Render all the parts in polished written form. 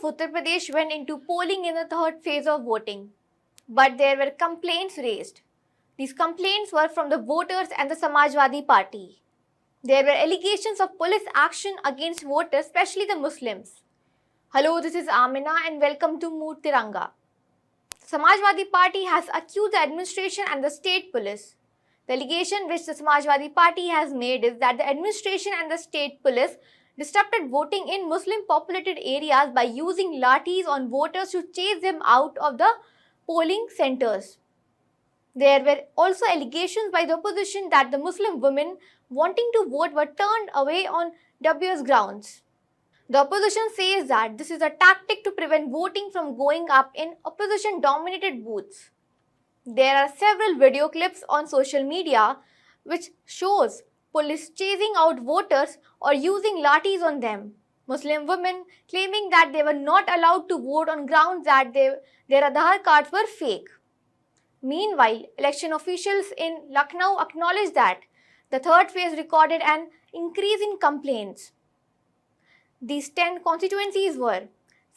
Uttar Pradesh went into polling in the third phase of voting, but there were complaints raised. These complaints were from the voters and the Samajwadi Party. There were allegations of police action against voters, especially the Muslims. Hello, this is Amina and welcome to Mood Tiranga. Samajwadi Party has accused the administration and the state police. The allegation which the Samajwadi Party has made is that the administration and the state police disrupted voting in Muslim populated areas by using lathis on voters to chase them out of the polling centers. There were also allegations by the opposition that the Muslim women wanting to vote were turned away on dubious grounds. The opposition says that this is a tactic to prevent voting from going up in opposition-dominated booths. There are several video clips on social media which shows police chasing out voters or using lathis on them. Muslim women claiming that they were not allowed to vote on grounds that their Aadhaar cards were fake. Meanwhile, election officials in Lucknow acknowledged that the third phase recorded an increase in complaints. These 10 constituencies were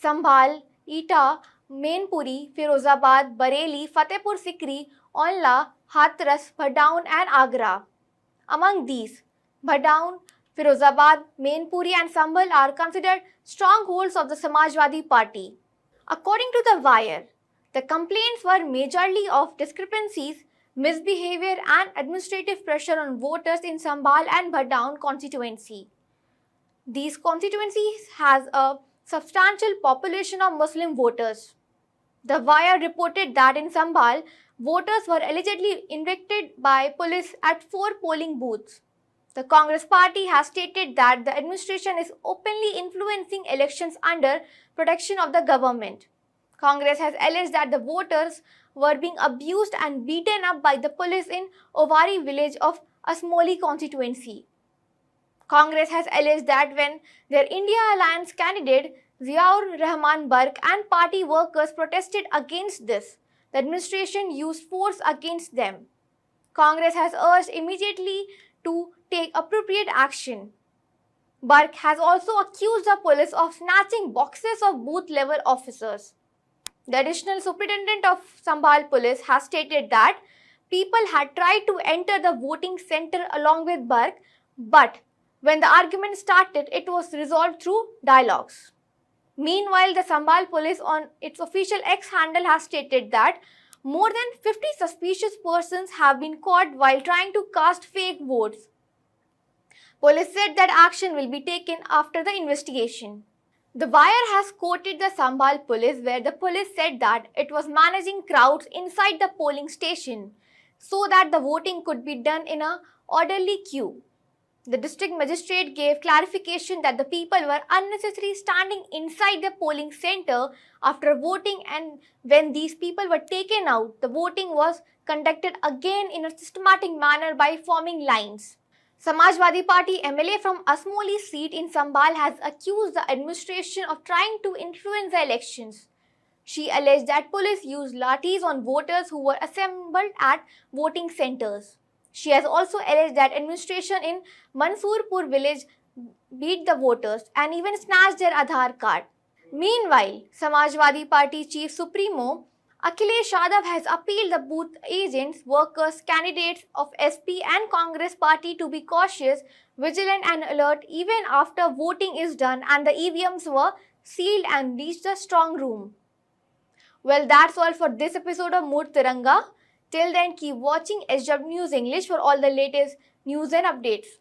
Sambhal, Etah, Mainpuri, Firozabad, Bareilly, Fatehpur Sikri, Onla, Hathras, Badaun and Agra. Among these, Badaun, Firozabad, Mainpuri and Sambhal are considered strongholds of the Samajwadi Party. According to The Wire, the complaints were majorly of discrepancies, misbehavior and administrative pressure on voters in Sambhal and Badaun constituency. These constituencies has a substantial population of Muslim voters. The Wire reported that in Sambhal, voters were allegedly invicted by police at 4 polling booths. The Congress party has stated that the administration is openly influencing elections under protection of the government. Congress has alleged that the voters were being abused and beaten up by the police in Ovari village of Asmoli constituency. Congress has alleged that when their India Alliance candidate Ziaur Rahman Barq and party workers protested against this, the administration used force against them. Congress has urged immediately to take appropriate action. Barq has also accused the police of snatching boxes of booth-level officers. The additional superintendent of Sambhal police has stated that people had tried to enter the voting center along with Barq, but when the argument started, it was resolved through dialogues. Meanwhile, the Sambhal police on its official X handle has stated that more than 50 suspicious persons have been caught while trying to cast fake votes. Police said that action will be taken after the investigation. The Wire has quoted the Sambhal police where the police said that it was managing crowds inside the polling station so that the voting could be done in an orderly queue. The district magistrate gave clarification that the people were unnecessarily standing inside the polling center after voting, and when these people were taken out, the voting was conducted again in a systematic manner by forming lines. Samajwadi Party MLA from Asmoli seat in Sambhal has accused the administration of trying to influence the elections. She alleged that police used lathis on voters who were assembled at voting centers. She has also alleged that administration in Mansoorpur village beat the voters and even snatched their Aadhaar card. Meanwhile, Samajwadi Party Chief Supremo Akhilesh Yadav has appealed the booth agents, workers, candidates of SP and Congress party to be cautious, vigilant and alert even after voting is done and the EVMs were sealed and reached the strong room. Well, that's all for this episode of Mood Tiranga. Till then, keep watching SW News English for all the latest news and updates.